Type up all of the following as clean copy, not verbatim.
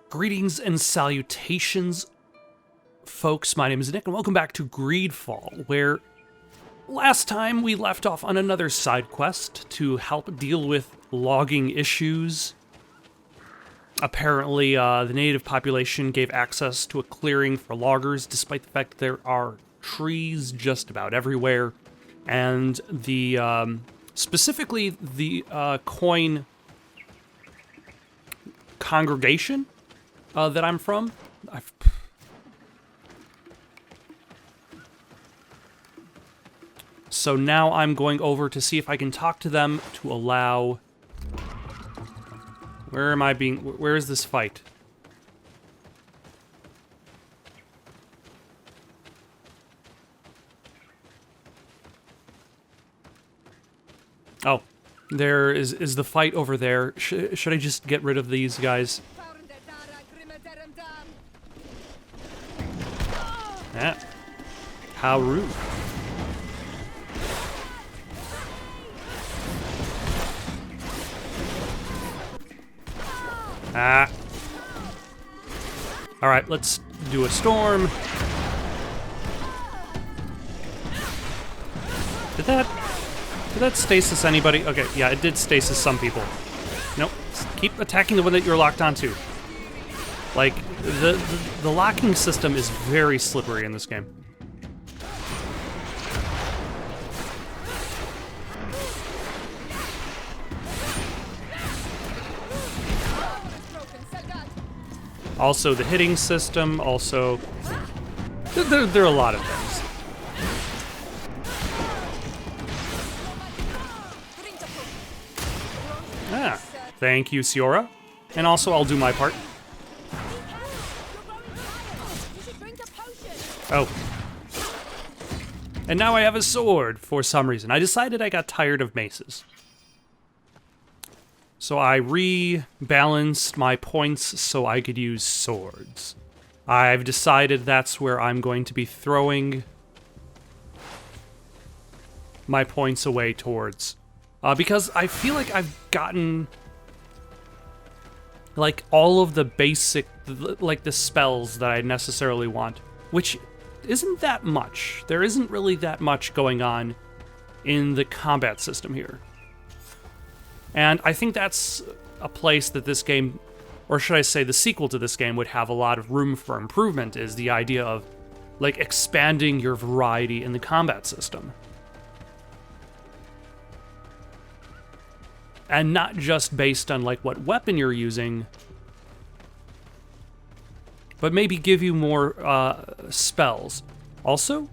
Greetings and salutations, folks. My name is Nick, and welcome back to GreedFall, where last time we left off on another side quest to help deal with logging issues. Apparently, the native population gave access to a clearing for loggers, despite the fact that there are trees just about everywhere, and the specifically the coin congregation that I'm from. So now I'm going over to see if I can talk to them to allow... Where is this fight? Oh, there is the fight over there. Should I just get rid of these guys? Yeah. How rude. Ah. Alright, let's do a storm. Did that stasis anybody? Okay, yeah, it did stasis some people. Nope. Keep attacking the one that you're locked onto. Like, the locking system is very slippery in this game. Also, the hitting system, also... There are a lot of things. Ah, thank you, Siora. And also, I'll do my part. Oh. And now I have a sword, for some reason. I decided I got tired of maces. So I rebalanced my points so I could use swords. I've decided that's where I'm going to be throwing my points away towards. Because I feel like I've gotten... like, all of the basic, like, the spells that I necessarily want. Which isn't that much. There isn't really that much going on in the combat system here. And I think that's a place that this game, or should I say the sequel to this game, would have a lot of room for improvement, is the idea of, like, expanding your variety in the combat system. And not just based on, like, what weapon you're using, but maybe give you more spells. Also,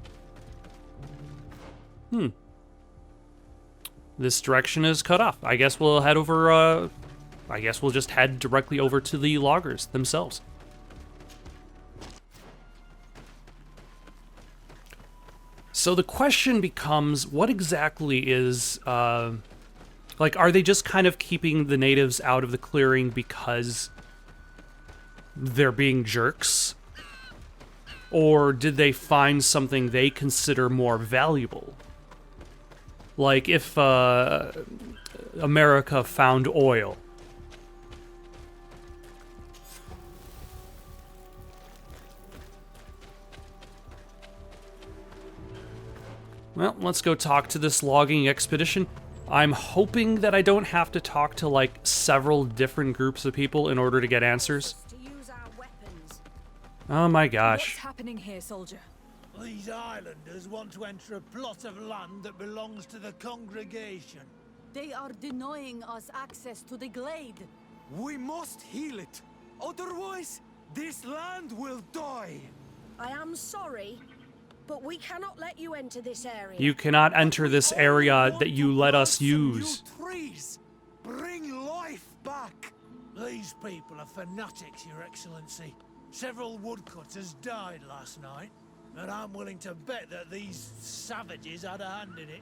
this direction is cut off. I guess we'll head over, I guess we'll just head directly over to the loggers themselves. So the question becomes, what exactly is, like, are they just kind of keeping the natives out of the clearing because they're being jerks? Or did they find something they consider more valuable? Like, if America found oil. Well, let's go talk to this logging expedition. I'm hoping that I don't have to talk to, like, several different groups of people in order to get answers. Oh my gosh. What's happening here, soldier? These islanders want to enter a plot of land that belongs to the congregation. They are denying us access to the glade. We must heal it. Otherwise, this land will die. I am sorry, but we cannot let you enter this area. You cannot enter this area that you let us use. New trees. Bring life back. These people are fanatics, Your Excellency. Several woodcutters died last night, and I'm willing to bet that these savages had a hand in it.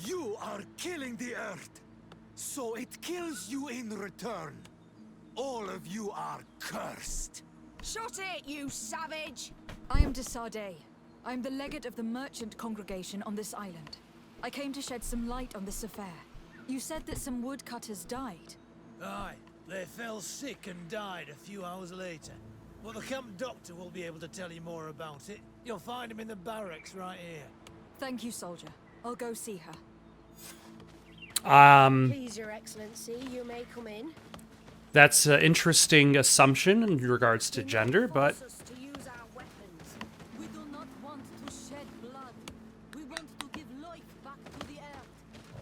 You are killing the earth, so it kills you in return. All of you are cursed. Shut it, you savage! I am Desade. I am the legate of the merchant congregation on this island. I came to shed some light on this affair. You said that some woodcutters died. Aye, They fell sick and died a few hours later. Well, the camp doctor will be able to tell you more about it. You'll find him in the barracks right here. Thank you, soldier. I'll go see her. Please, Your Excellency, you may come in. That's an interesting assumption in regards to gender, but Force us to use our weapons. We do not want to shed blood. We want to give life back to the earth.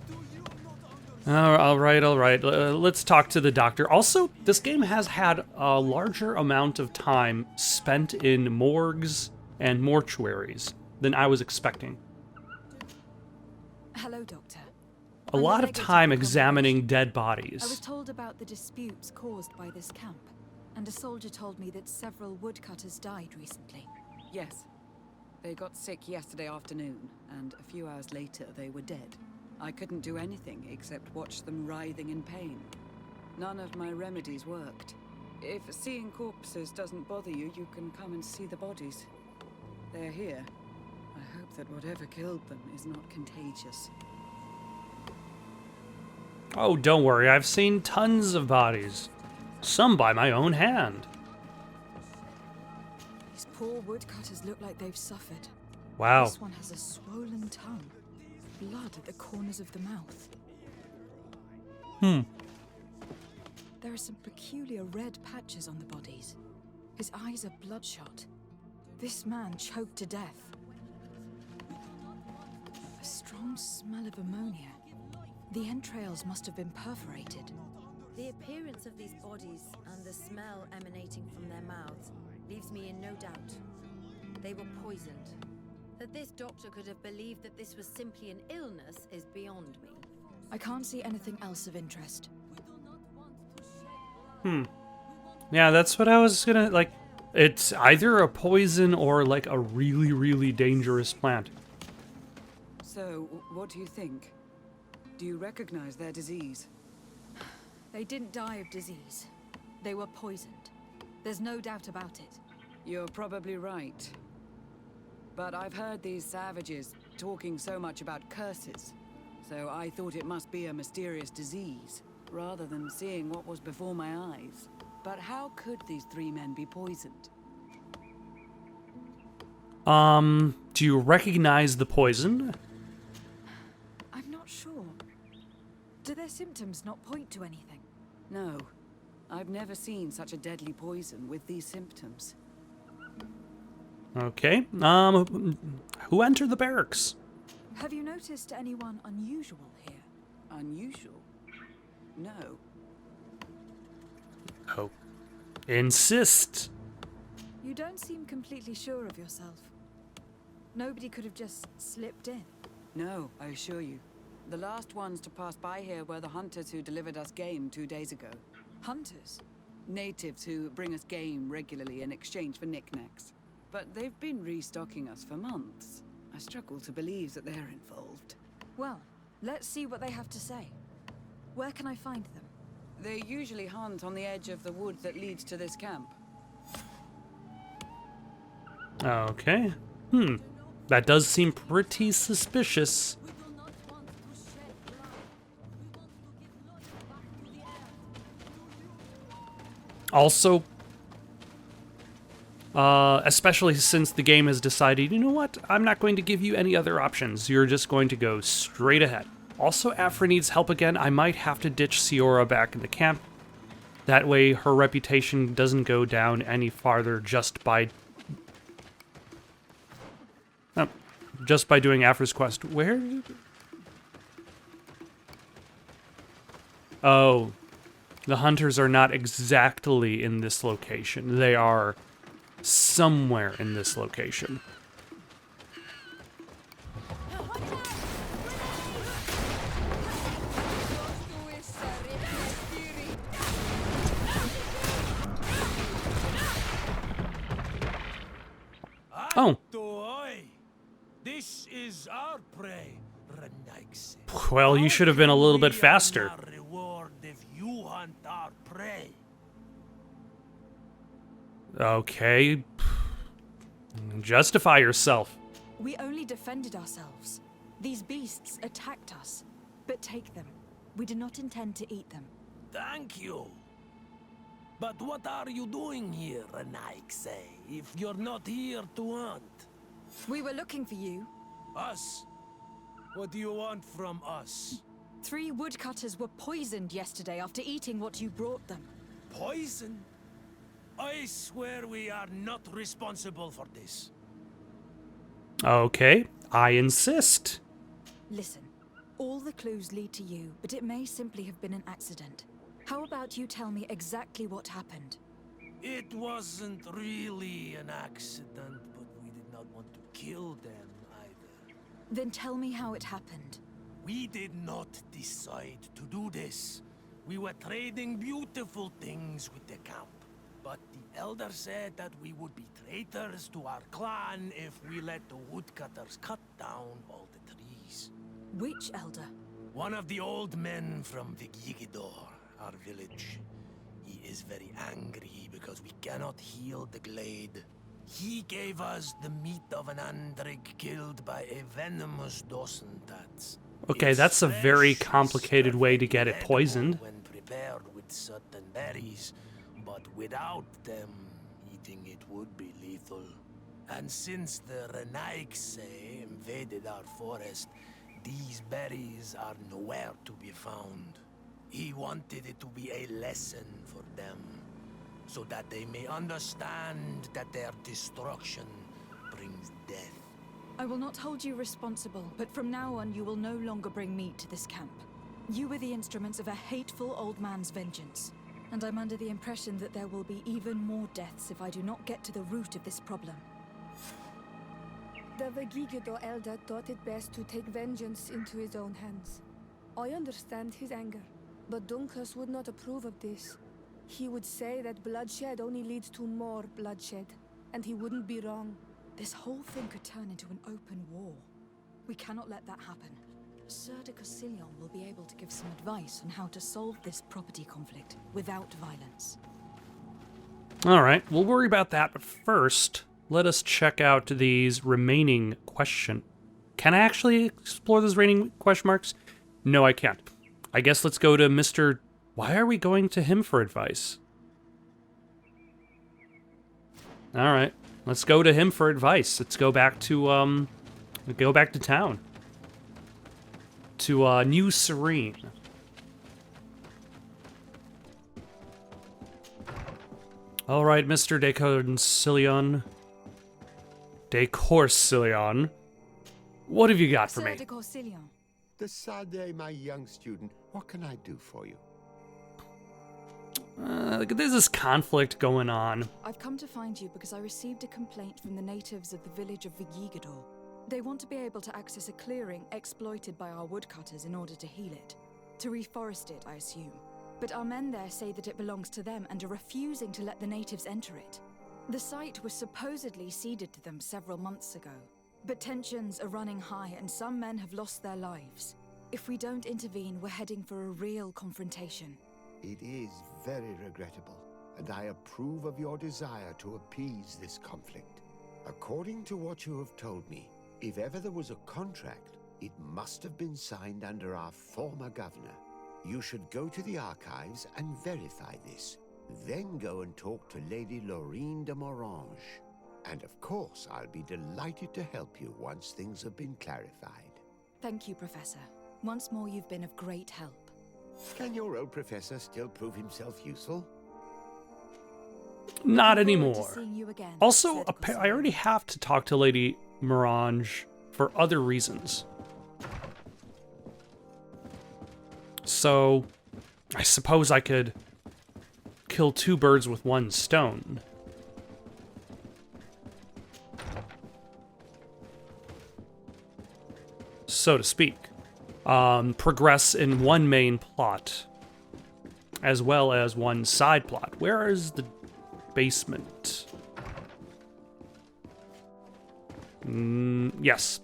Do you not understand? all right. Let's talk to the doctor. Also, this game has had a larger amount of time spent in morgues and mortuaries than I was expecting. Hello, Doctor. A I'm the lot of legate of time the examining congregation. dead I was bodies. told about the disputes caused by this camp, and a soldier told me that several woodcutters died recently. Yes. They got sick yesterday afternoon, and a few hours later they were dead. I couldn't do anything except watch them writhing in pain. None of my remedies worked. If seeing corpses doesn't bother you, you can come and see the bodies. They're here. I hope that whatever killed them is not contagious. Oh, don't worry, I've seen tons of bodies. Some by my own hand. These poor woodcutters look like they've suffered. Wow. This one has a swollen tongue, blood at the corners of the mouth. There are some peculiar red patches on the bodies. His eyes are bloodshot. This man choked to death. A strong smell of ammonia. The entrails must have been perforated. The appearance of these bodies and the smell emanating from their mouths leaves me in no doubt. They were poisoned. That this doctor could have believed that this was simply an illness is beyond me. I can't see anything else of interest. Yeah, that's what I was gonna, like, it's either a poison or, like, a really, really dangerous plant. So, what do you think? Do you recognize their disease? They didn't die of disease. They were poisoned. There's no doubt about it. You're probably right. But I've heard these savages talking so much about curses, so I thought it must be a mysterious disease, rather than seeing what was before my eyes. But how could these three men be poisoned? Do you recognize the poison? I'm not sure. Do their symptoms not point to anything? No. I've never seen such a deadly poison with these symptoms. Okay, who entered the barracks? Have you noticed anyone unusual here? Unusual? No. Oh. Insist. You don't seem completely sure of yourself. Nobody could have just slipped in. No, I assure you. The last ones to pass by here were the hunters who delivered us game 2 days ago. Hunters? Natives who bring us game regularly in exchange for knickknacks. But they've been restocking us for months. I struggle to believe that they're involved. Well, let's see what they have to say. Where can I find them? They usually hunt on the edge of the wood that leads to this camp. Okay. That does seem pretty suspicious. We do not want to shed blood. We want to give life back to the earth. Also, especially since the game has decided, you know what, I'm not going to give you any other options. You're just going to go straight ahead. Also, Afra needs help again. I might have to ditch Siora back in the camp. That way, her reputation doesn't go down any farther just by doing Afra's quest. Where? Oh, the hunters are not exactly in this location. They are somewhere in this location. Oh. This is our prey, Rendaix. Well, you should have been a little bit faster. Our reward if you hunt our prey. Okay. Justify yourself. We only defended ourselves. These beasts attacked us. But take them. We do not intend to eat them. Thank you. But what are you doing here, Renaik, if you're not here to hunt? We were looking for you. Us? What do you want from us? 3 woodcutters were poisoned yesterday after eating what you brought them. Poison? I swear we are not responsible for this. Okay, I insist. Listen, all the clues lead to you, but it may simply have been an accident. How about you tell me exactly what happened? It wasn't really an accident, but we did not want to kill them either. Then tell me how it happened. We did not decide to do this. We were trading beautiful things with the camp. But the elder said that we would be traitors to our clan if we let the woodcutters cut down all the trees. Which elder? One of the old men from Vigigidor, our village. He is very angry because we cannot heal the glade. He gave us the meat of an andrig killed by a venomous dosentats. Okay, It's that's a very fresh, complicated way to get it edible poisoned. when prepared with certain berries, but without them, eating it would be lethal. And since the Renaikse invaded our forest, these berries are nowhere to be found. He wanted it to be a lesson for them, so that they may understand that their destruction brings death. I will not hold you responsible, but from now on you will no longer bring meat to this camp. You were the instruments of a hateful old man's vengeance, and I'm under the impression that there will be even more deaths if I do not get to the root of this problem. The Vegigido elder thought it best to take vengeance into his own hands. I understand his anger, but Dunkus would not approve of this. He would say that bloodshed only leads to more bloodshed, and he wouldn't be wrong. This whole thing could turn into an open war. We cannot let that happen. Sir de Cosillon will be able to give some advice on how to solve this property conflict without violence. Alright, we'll worry about that, but first, let us check out these remaining question. Can I actually explore those remaining question marks? No, I can't. I guess let's go to Mr. Why are we going to him for advice? Alright, let's go to him for advice. Let's go back to, town. To, New Serene. Alright, Mr. de Corsillon. What have you got for Sir me? de Corsillon. The Sade, my young student, what can I do for you? There's this conflict going on. I've come to find you because I received a complaint from the natives of the village of Vigigador. They want to be able to access a clearing exploited by our woodcutters in order to heal it. To reforest it, I assume. But our men there say that it belongs to them and are refusing to let the natives enter it. The site was supposedly ceded to them several months ago. But tensions are running high and some men have lost their lives. If we don't intervene, we're heading for a real confrontation. It is very regrettable, and I approve of your desire to appease this conflict. According to what you have told me, if ever there was a contract, it must have been signed under our former governor. You should go to the archives and verify this. Then go and talk to Lady Laurine de Morange. And of course, I'll be delighted to help you once things have been clarified. Thank you, Professor. Once more, you've been of great help. Can your old professor still prove himself useful? Not Looking forward to anymore. seeing you again, Also, Sir de I Corsillon. already have to talk to Lady Morange for other reasons. So, I suppose I could kill 2 birds with 1 stone. So to speak. Progress in 1 main plot, as well as 1 side plot. Where is the basement? Yes.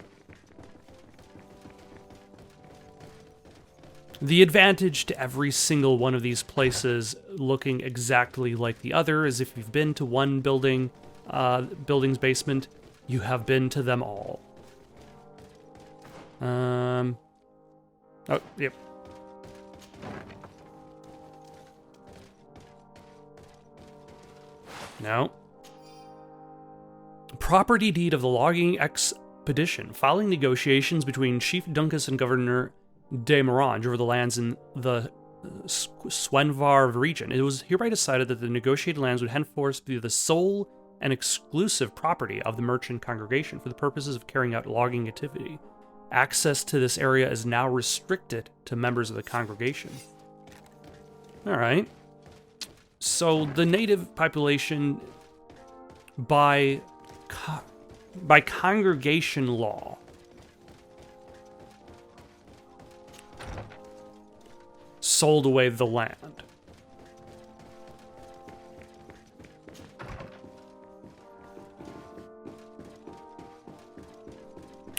The advantage to every single one of these places looking exactly like the other is if you've been to one building's basement, you have been to them all. Oh, yep. No. Property deed of the logging expedition, following negotiations between Chief Dunkus and Governor de Morange over the lands in the Swenvar region. It was hereby decided that the negotiated lands would henceforth be the sole and exclusive property of the merchant congregation for the purposes of carrying out logging activity. Access to this area is now restricted to members of the congregation. Alright. So the native population, by congregation law, sold away the land.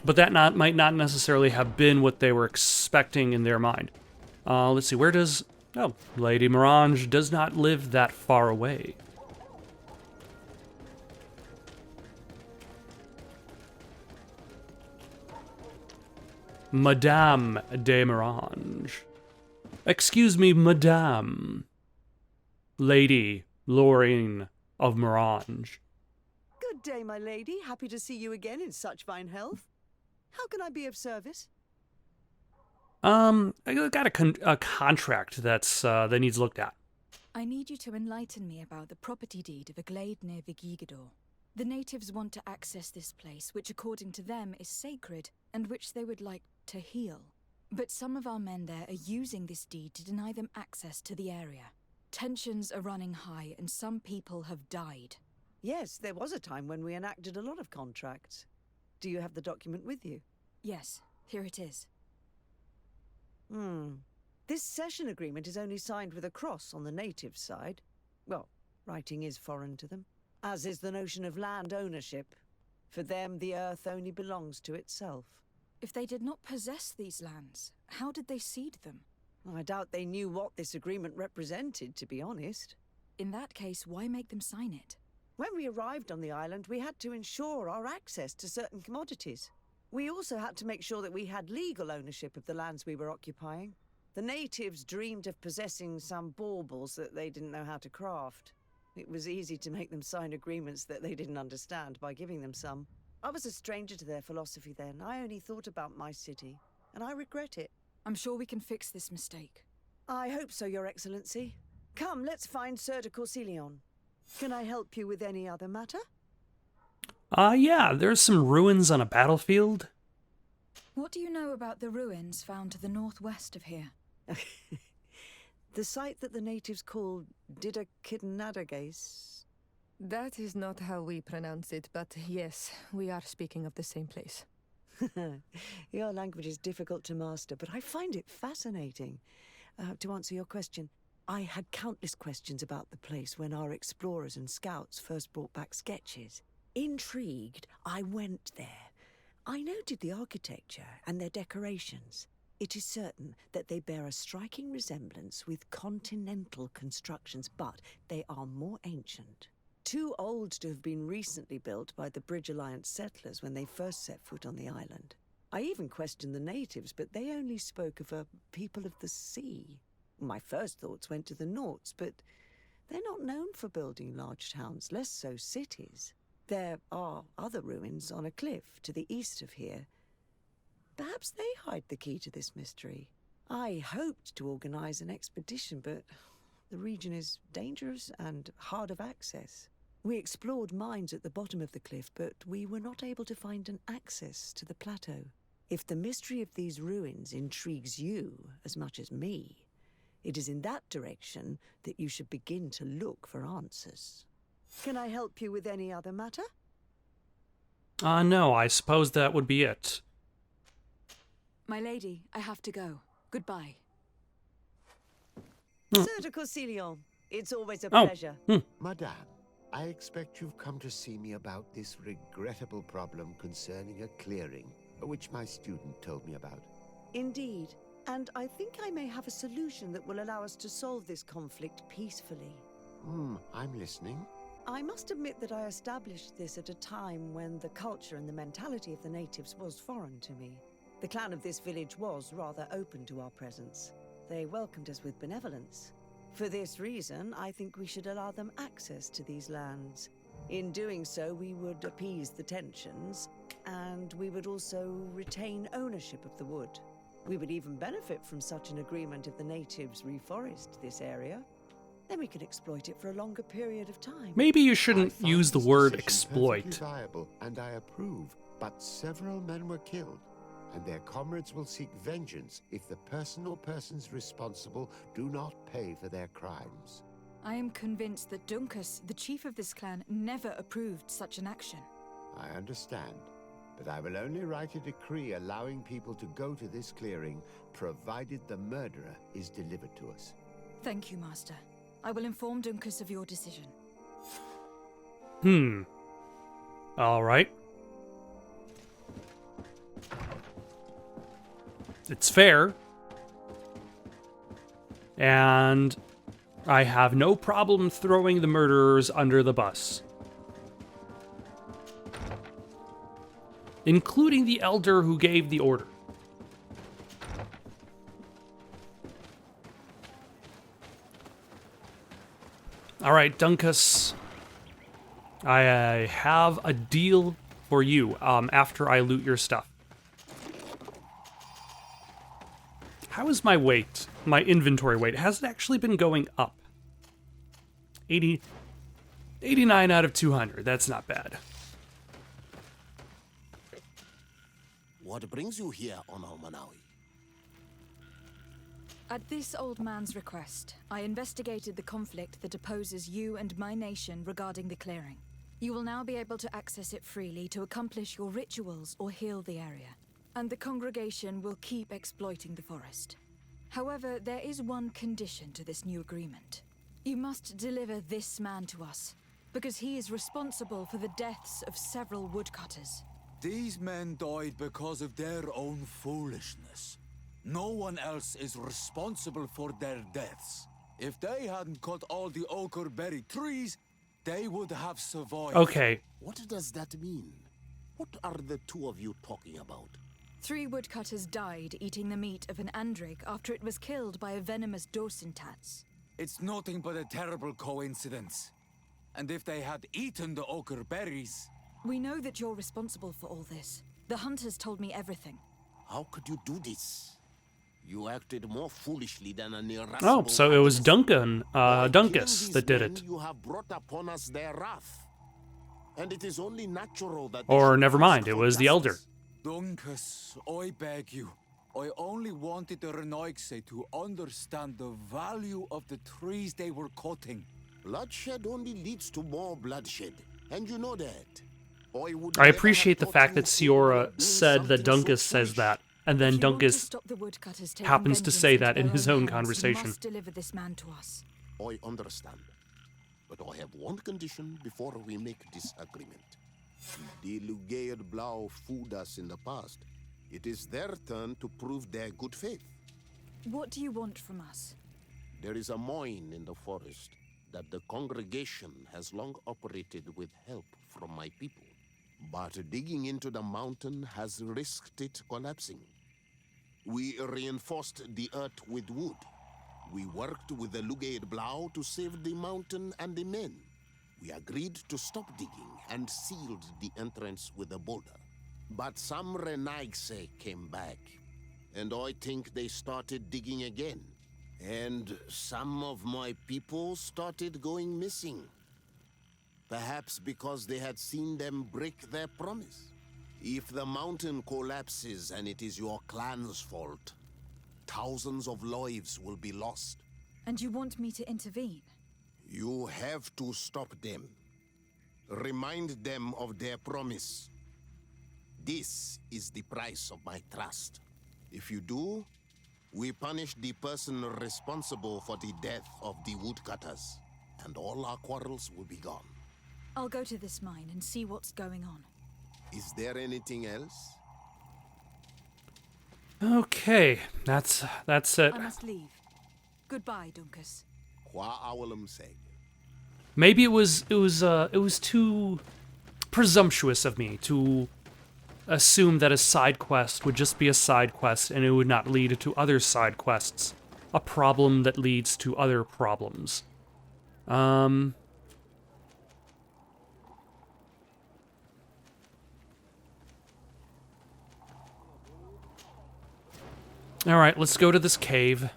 But that might not necessarily have been what they were expecting in their mind. Let's see, where does... Oh, Lady Morange does not live that far away. Madame de Morange. Excuse me, Madame. Lady Lorraine of Morange. Good day, my lady. Happy to see you again in such fine health. How can I be of service? I got a contract that needs looked at. I need you to enlighten me about the property deed of a glade near Vigigador. The natives want to access this place, which according to them is sacred, and which they would like to heal. But some of our men there are using this deed to deny them access to the area. Tensions are running high, and some people have died. Yes, there was a time when we enacted a lot of contracts. Do you have the document with you? Yes, here it is. This cession agreement is only signed with a cross on the native side. Well, writing is foreign to them, as is the notion of land ownership. For them, the earth only belongs to itself. If they did not possess these lands, how did they cede them? I doubt they knew what this agreement represented, to be honest. In that case, why make them sign it? When we arrived on the island, we had to ensure our access to certain commodities. We also had to make sure that we had legal ownership of the lands we were occupying. The natives dreamed of possessing some baubles that they didn't know how to craft. It was easy to make them sign agreements that they didn't understand by giving them some. I was a stranger to their philosophy then. I only thought about my city, and I regret it. I'm sure we can fix this mistake. I hope so, Your Excellency. Come, let's find Sir de Corsilion. Can I help you with any other matter? Yeah, there's some ruins on a battlefield. What do you know about the ruins found to the northwest of here? The site that the natives call Didakidnadagase. That is not how we pronounce it, but yes, we are speaking of the same place. Your language is difficult to master, but I find it fascinating. To answer your question, I had countless questions about the place when our explorers and scouts first brought back sketches. Intrigued, I went there. I noted the architecture and their decorations. It is certain that they bear a striking resemblance with continental constructions, but they are more ancient. Too old to have been recently built by the Bridge Alliance settlers when they first set foot on the island. I even questioned the natives, but they only spoke of a people of the sea. My first thoughts went to the Nauts, but they're not known for building large towns, less so cities. There are other ruins on a cliff to the east of here. Perhaps they hide the key to this mystery. I hoped to organize an expedition, but the region is dangerous and hard of access. We explored mines at the bottom of the cliff, but we were not able to find an access to the plateau. If the mystery of these ruins intrigues you as much as me, it is in that direction that you should begin to look for answers. Can I help you with any other matter? No, I suppose that would be it. My lady, I have to go. Goodbye. Sir de Corsilion, it's always a pleasure. Madame, I expect you've come to see me about this regrettable problem concerning a clearing, which my student told me about. Indeed, and I think I may have a solution that will allow us to solve this conflict peacefully. I'm listening. I must admit that I established this at a time when the culture and the mentality of the natives was foreign to me. The clan of this village was rather open to our presence. They welcomed us with benevolence. For this reason, I think we should allow them access to these lands. In doing so, we would appease the tensions, and we would also retain ownership of the wood. We would even benefit from such an agreement if the natives reforest this area. Then we can exploit it for a longer period of time. Maybe you shouldn't I find use the this word decision exploit. perfectly viable, and I approve. But several men were killed, and their comrades will seek vengeance if the person or persons responsible do not pay for their crimes. I am convinced that Dunkus, the chief of this clan, never approved such an action. I understand, but I will only write a decree allowing people to go to this clearing, provided the murderer is delivered to us. Thank you, Master. I will inform Dunkus of your decision. All right. It's fair. And I have no problem throwing the murderers under the bus. Including the elder who gave the order. All right, Dunkus. I have a deal for you after I loot your stuff. How is my weight? My inventory weight? Has it actually been going up? 89 out of 200. That's not bad. What brings you here on Manawi? At this old man's request, I investigated the conflict that opposes you and my nation regarding the clearing. You will now be able to access it freely to accomplish your rituals or heal the area. And the congregation will keep exploiting the forest. However, there is one condition to this new agreement. You must deliver this man to us, because he is responsible for the deaths of several woodcutters. These men died because of their own foolishness. No one else is responsible for their deaths. If they hadn't cut all the oakerberry trees, they would have survived. Okay. What does that mean? What are the two of you talking about? 3 woodcutters died eating the meat of an andrig after it was killed by a venomous dosentats. It's nothing but a terrible coincidence. And if they had eaten the ochre berries... We know that you're responsible for all this. The hunters told me everything. How could you do this? You acted more foolishly than an irascible... Oh, so it was Dunkus that did it. You have brought upon us their wrath. And it is only natural that... Or never mind, it was the elder. Dunkus, I beg you. I only wanted the Renoigse to understand the value of the trees they were cutting. Bloodshed only leads to more bloodshed, and you know that. I appreciate the fact that Siora said that Dunkus says that, and then Dunkus happens to say that in his own conversation. You must deliver this man to us. I understand, but I have one condition before we make this agreement. The Lugaid Blau fooled us in the past. It is their turn to prove their good faith. What do you want from us? There is a mine in the forest that the congregation has long operated with help from my people. But digging into the mountain has risked it collapsing. We reinforced the earth with wood. We worked with the Lugaid Blau to save the mountain and the men. We agreed to stop digging and sealed the entrance with a boulder. But some Renaigse came back, and I think they started digging again. And some of my people started going missing. Perhaps because they had seen them break their promise. If the mountain collapses and it is your clan's fault, thousands of lives will be lost. And you want me to intervene? You have to stop them. Remind them of their promise. This is the price of my trust. If you do, we punish the person responsible for the death of the woodcutters, and all our quarrels will be gone. I'll go to this mine and see what's going on. Is there anything else? Okay, that's it. I must leave. Goodbye, Dunkus. Qua awalum seg. Maybe it was too presumptuous of me to assume that a side quest would just be a side quest and it would not lead to other side quests a problem that leads to other problems. Alright, let's go to this cave.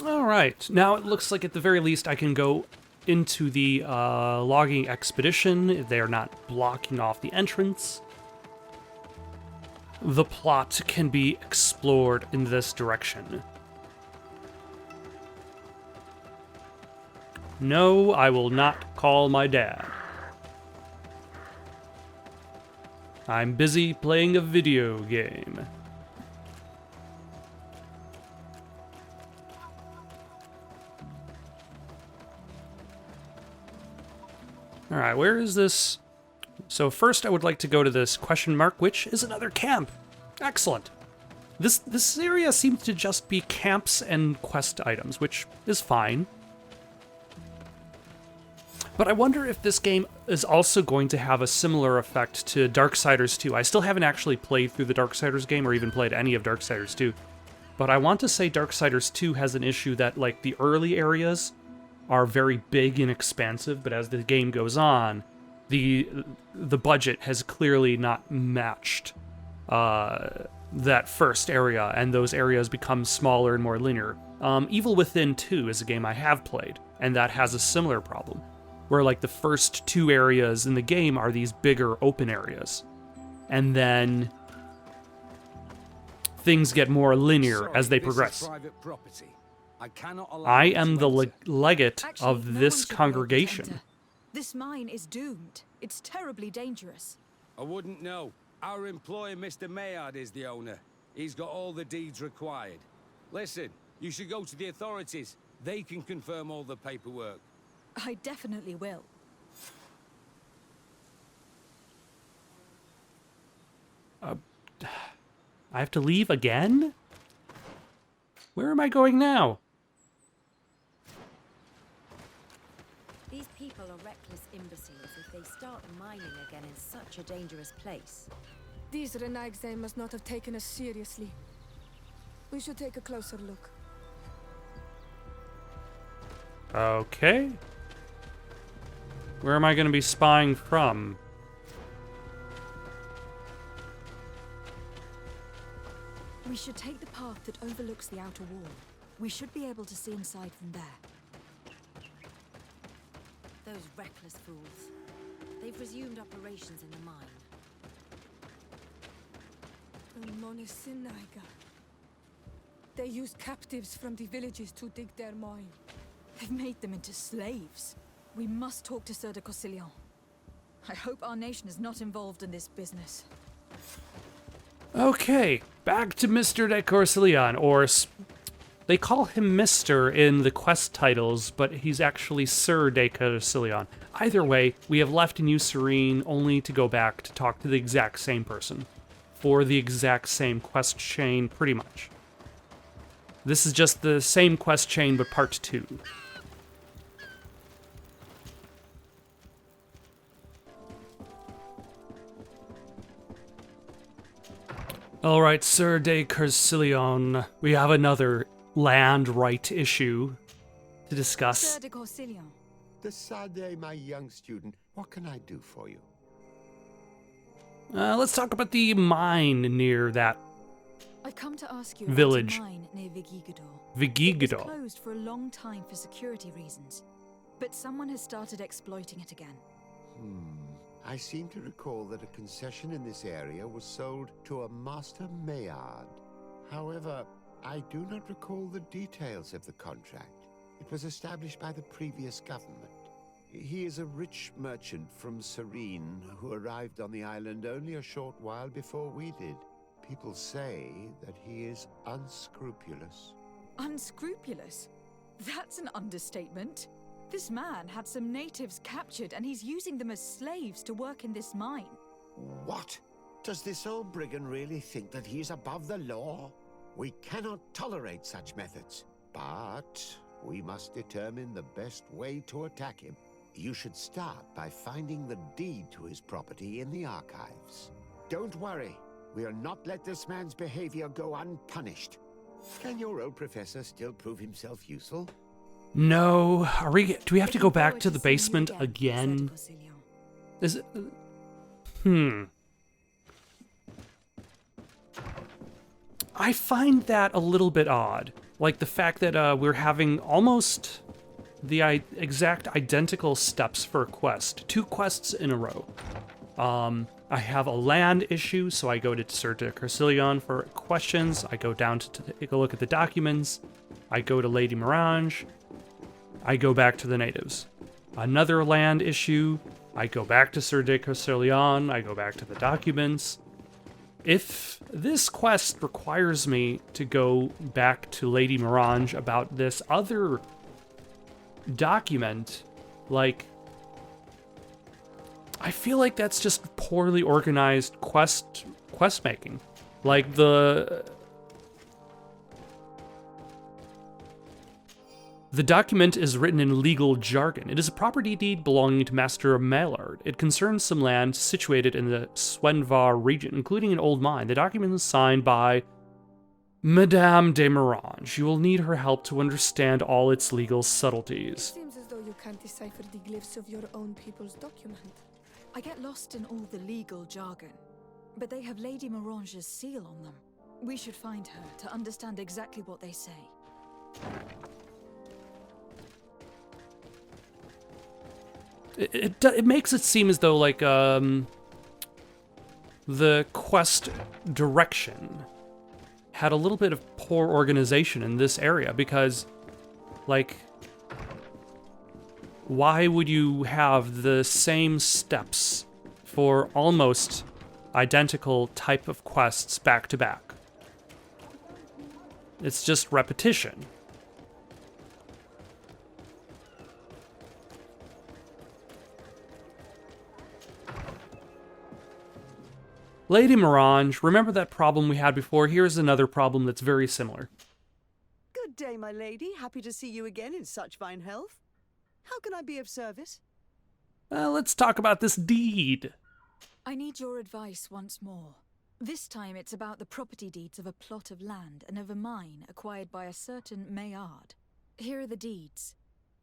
Alright, now it looks like at the very least I can go into the logging expedition. They're not blocking off the entrance. The plot can be explored in this direction. No, I will not call my dad. I'm busy playing a video game. Alright, where is this? So first I would like to go to this question mark, which is another camp. Excellent. This area seems to just be camps and quest items, which is fine. But I wonder if this game is also going to have a similar effect to Darksiders 2. I still haven't actually played through the Darksiders game or even played any of Darksiders 2. But I want to say Darksiders 2 has an issue that, like, the early areas are very big and expansive, but as the game goes on, the budget has clearly not matched that first area, and those areas become smaller and more linear. Evil Within 2 is a game I have played, and that has a similar problem, where like the first 2 areas in the game are these bigger open areas, and then things get more linear as they progress. I am the legate of this congregation. This mine is doomed. It's terribly dangerous. I wouldn't know. Our employer, Mr. Maillard, is the owner. He's got all the deeds required. Listen, you should go to the authorities. They can confirm all the paperwork. I definitely will. I have to leave again? Where am I going now? These people are reckless imbeciles if they start mining again in such a dangerous place. These Renaigse must not have taken us seriously. We should take a closer look. Okay. Where am I going to be spying from? We should take the path that overlooks the outer wall. We should be able to see inside from there. Those reckless fools. They've resumed operations in the mine. They use captives from the villages to dig their mine. They've made them into slaves. We must talk to Sir de Corsillon. I hope our nation is not involved in this business. Okay, back to Mr. de Corsillon, or they call him Mr. in the quest titles, but he's actually Sir de Corsillon. Either way, we have left New Serene only to go back to talk to the exact same person, for the exact same quest chain, pretty much. This is just the same quest chain, but part 2. Alright, Sir de Corsillon, we have another land right issue to discuss. Sir de Corsillon. Decidez, my young student, what can I do for you? Let's talk about the mine near that I've come to ask you village. about a mine near Vigigador. Vigigador. It was closed for a long time for security reasons, but someone has started exploiting it again. I seem to recall that a concession in this area was sold to a Master Maillard. However, I do not recall the details of the contract. It was established by the previous government. He is a rich merchant from Serene who arrived on the island only a short while before we did. People say that he is unscrupulous. Unscrupulous? That's an understatement. This man had some natives captured and he's using them as slaves to work in this mine. What? Does this old brigand really think that he is above the law? We cannot tolerate such methods, but we must determine the best way to attack him. you should start by finding the deed to his property in the archives. Don't worry, we'll not let this man's behavior go unpunished. Can your old professor still prove himself useful? No. Do we have to go back to the basement again? Is it... I find that a little bit odd. Like the fact that we're having almost the exact identical steps for a quest. 2 quests in a row. I have a land issue, so I go to Sir de Carcillion for questions. I go down to take a look at the documents. I go to Lady Mirange. I go back to the natives. Another land issue. I go back to Sir de Carcillion. I go back to the documents. If this quest requires me to go back to Lady Mirange about this other document, like, I feel like that's just poorly organized quest making. Like the document is written in legal jargon. It is a property deed belonging to Master Maillard. It concerns some land situated in the Swenvar region, including an old mine. The document is signed by Madame de Mirange. You will need her help to understand all its legal subtleties. Seems as though you can't decipher the glyphs of your own people's document. I get lost in all the legal jargon, but they have Lady Mirange's seal on them. We should find her to understand exactly what they say. It makes it seem as though, like, the quest direction had a little bit of poor organization in this area, because, like, why would you have the same steps for almost identical type of quests back to back? It's just repetition. Lady Mirange, remember that problem we had before? Here's another problem that's very similar. Good day, my lady. Happy to see you again in such fine health. How can I be of service? Let's talk about this deed. I need your advice once more. This time it's about the property deeds of a plot of land and of a mine acquired by a certain Maillard. Here are the deeds.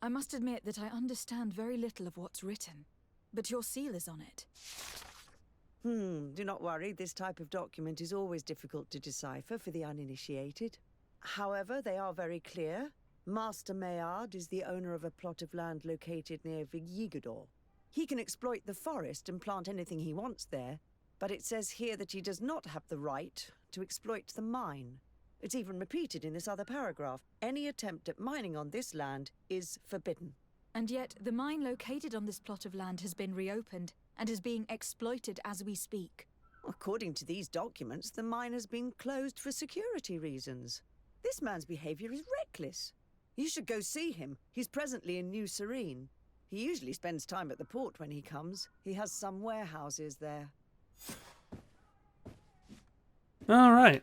I must admit that I understand very little of what's written, but your seal is on it. Do not worry, this type of document is always difficult to decipher for the uninitiated. However, they are very clear. Master Maillard is the owner of a plot of land located near Vigyigador. He can exploit the forest and plant anything he wants there, but it says here that he does not have the right to exploit the mine. It's even repeated in this other paragraph. Any attempt at mining on this land is forbidden. And yet, the mine located on this plot of land has been reopened and is being exploited as we speak. According to these documents, the mine has been closed for security reasons. This man's behavior is reckless. You should go see him. He's presently in New Serene. He usually spends time at the port when he comes. He has some warehouses there. All right.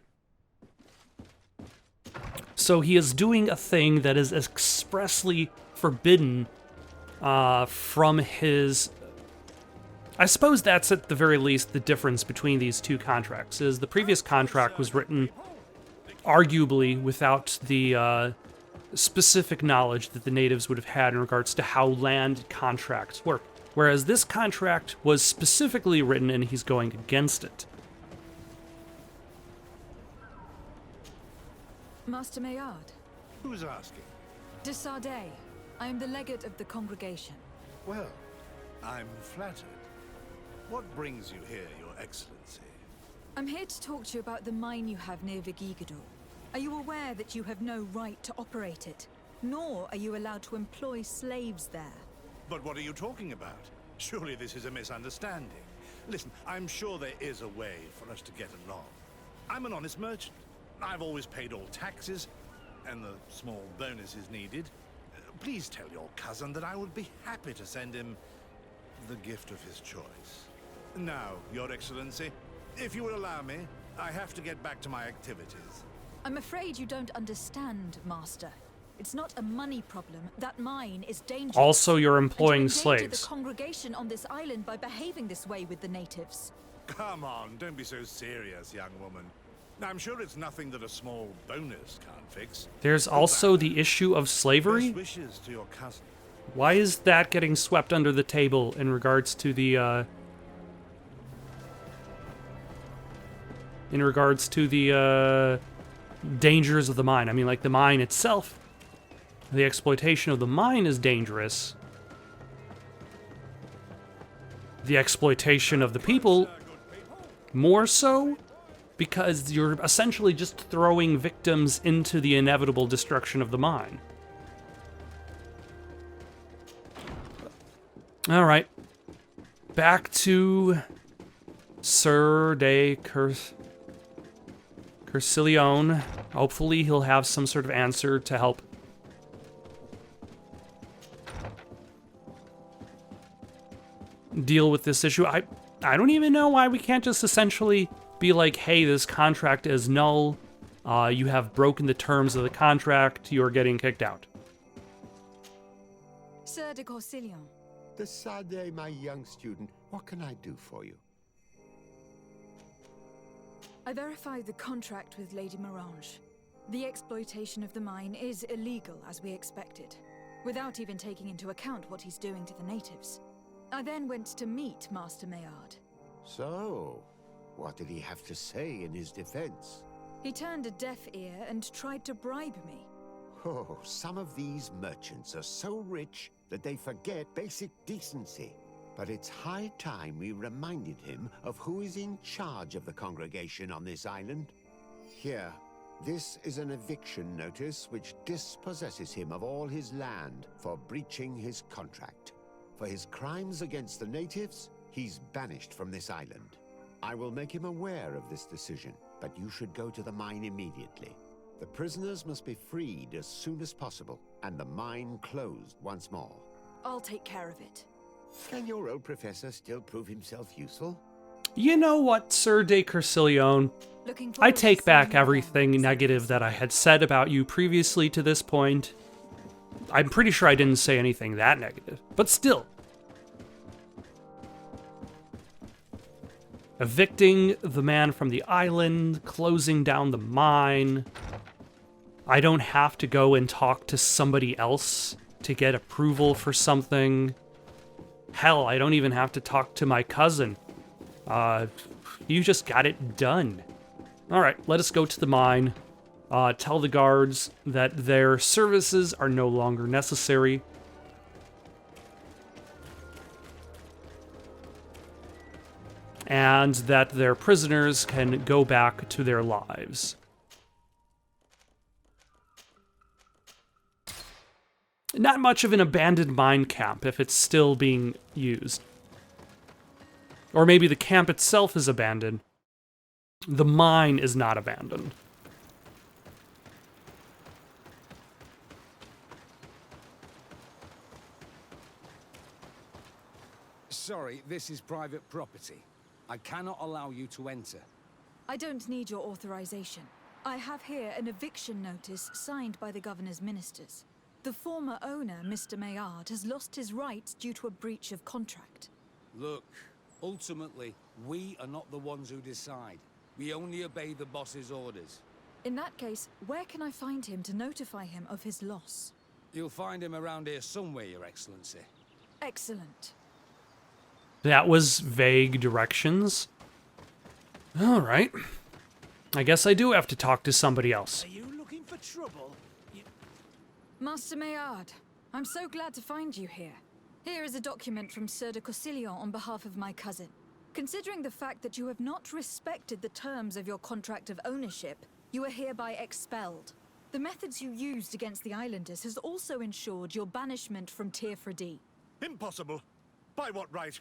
So he is doing a thing that is expressly forbidden from his... I suppose that's at the very least the difference between these two contracts, is the previous contract was written arguably without the specific knowledge that the natives would have had in regards to how land contracts work, whereas this contract was specifically written and he's going against it. Master Maillard. Who's asking? De Sardet. I am the legate of the congregation. Well, I'm flattered. What brings you here, Your Excellency? I'm here to talk to you about the mine you have near Vigyigador. Are you aware that you have no right to operate it? Nor are you allowed to employ slaves there. But what are you talking about? Surely this is a misunderstanding. Listen, I'm sure there is a way for us to get along. I'm an honest merchant. I've always paid all taxes, and the small bonuses needed. Please tell your cousin that I would be happy to send him the gift of his choice. Now, Your Excellency, if you will allow me, I have to get back to my activities. I'm afraid you don't understand, Master. It's not a money problem. That mine is dangerous. Also, you're employing and you endanger slaves. the congregation on this island by behaving this way with the natives. Come on, don't be so serious, young woman. I'm sure it's nothing that a small bonus can't fix. There's also the issue of slavery. Best wishes to your cousin. Why is that getting swept under the table in regards to the dangers of the mine? I mean, like, the mine itself, the exploitation of the mine is dangerous. The exploitation of the people, more so, because you're essentially just throwing victims into the inevitable destruction of the mine. All right, back to Sir de Curcilione. Hopefully he'll have some sort of answer to help deal with this issue. I don't even know why we can't just essentially be like, hey, this contract is null. You have broken the terms of the contract. You're getting kicked out. Sir de Curcilione. The Sade, my young student, what can I do for you? I verified the contract with Lady Morange. The exploitation of the mine is illegal, as we expected, without even taking into account what he's doing to the natives. I then went to meet Master Maillard. So, what did he have to say in his defense? He turned a deaf ear and tried to bribe me. Oh, some of these merchants are so rich that they forget basic decency. But it's high time we reminded him of who is in charge of the congregation on this island. Here, this is an eviction notice which dispossesses him of all his land for breaching his contract. For his crimes against the natives, he's banished from this island. I will make him aware of this decision, but you should go to the mine immediately. The prisoners must be freed as soon as possible, and the mine closed once more. I'll take care of it. Can your old professor still prove himself useful? You know what, Sir de Curcilione? I take back everything negative that I had said about you previously to this point. I'm pretty sure I didn't say anything that negative, but still. Evicting the man from the island, closing down the mine. I don't have to go and talk to somebody else to get approval for something. Hell, I don't even have to talk to my cousin. You just got it done. All right, let us go to the mine. Tell the guards that their services are no longer necessary. And that their prisoners can go back to their lives. Not much of an abandoned mine camp if it's still being used. Or maybe the camp itself is abandoned. The mine is not abandoned. Sorry, this is private property. I cannot allow you to enter. I don't need your authorization. I have here an eviction notice signed by the governor's ministers. The former owner, Mr. Maillard, has lost his rights due to a breach of contract. Look, ultimately, we are not the ones who decide. We only obey the boss's orders. In that case, where can I find him to notify him of his loss? You'll find him around here somewhere, Your Excellency. Excellent. That was vague directions. All right. I guess I do have to talk to somebody else. Are you looking for trouble? Master Maillard, I'm so glad to find you here. Here is a document from Sir de Curcilione on behalf of my cousin. Considering the fact that you have not respected the terms of your contract of ownership, you are hereby expelled. The methods you used against the islanders has also ensured your banishment from Tirfredi. Impossible. By what right?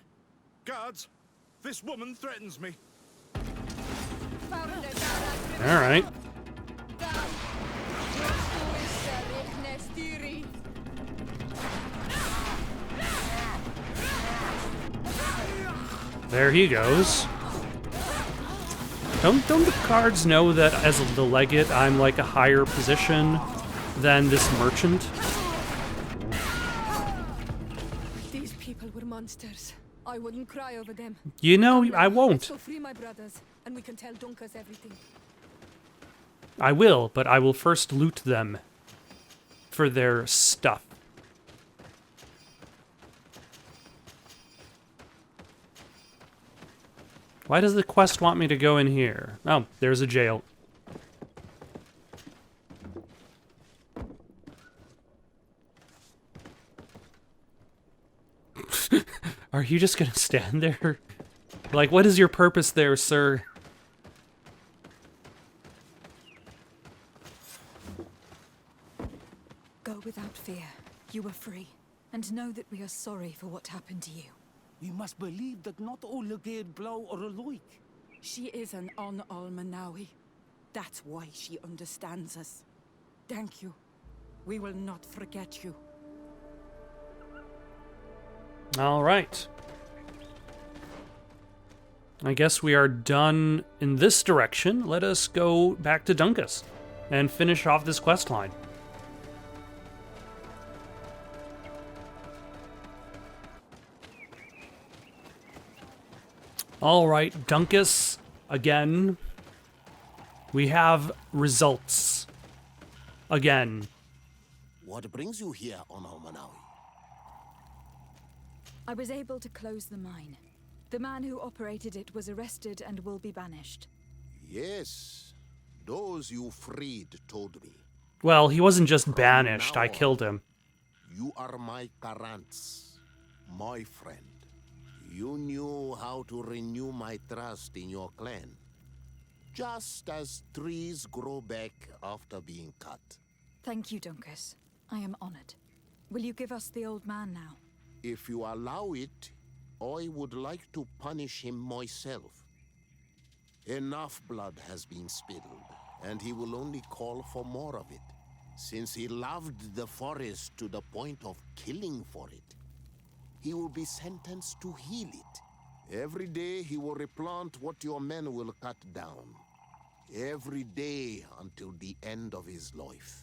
Guards, this woman threatens me. All right. There he goes. Don't the guards know that as the legate, I'm like a higher position than this merchant. These people were monsters. I wouldn't cry over them. You know, I Let's won't. go free my brothers, and we can tell Dunkus everything. I will, but I will first loot them for their stuff. Why does the quest want me to go in here? Oh, there's a jail. Are you just gonna stand there? Like, what is your purpose there, sir? Go without fear. You are free. And know that we are sorry for what happened to you. We must believe that not all Legate Blow are alike. She is an Almanawi. That's why she understands us. Thank you. We will not forget you. All right. I guess we are done in this direction. Let us go back to Dunkus and finish off this quest line. All right, Dunkus, again. We have results. Again. What brings you here on Almanawi? I was able to close the mine. The man who operated it was arrested and will be banished. Yes, those you freed told me. Well, he wasn't just banished, I killed him. You are my Karants, my friend. You knew how to renew my trust in your clan. Just as trees grow back after being cut. Thank you, Dunkus. I am honored. Will you give us the old man now? If you allow it, I would like to punish him myself. Enough blood has been spilled, and he will only call for more of it, since he loved the forest to the point of killing for it. He will be sentenced to heal it. Every day he will replant what your men will cut down. Every day until the end of his life.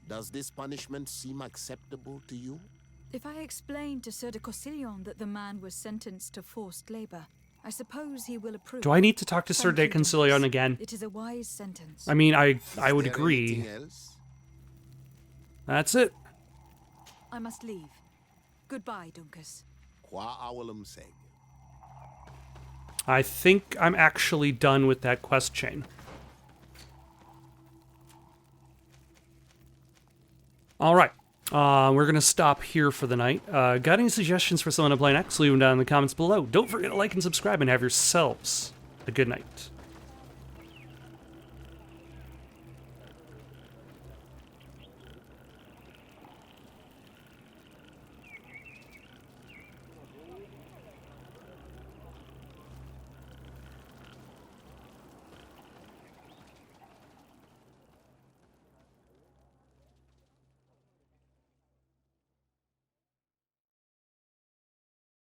Does this punishment seem acceptable to you? If I explain to Sir de Cossillon that the man was sentenced to forced labor, I suppose he will approve. Do I need to talk to Sir de Cossillon again? It is a wise sentence. I mean, I would agree. That's it. I must leave. Goodbye, Dunkus. I think I'm actually done with that quest chain. Alright, we're going to stop here for the night. Got any suggestions for someone to play next? Leave them down in the comments below. Don't forget to like and subscribe and have yourselves a good night.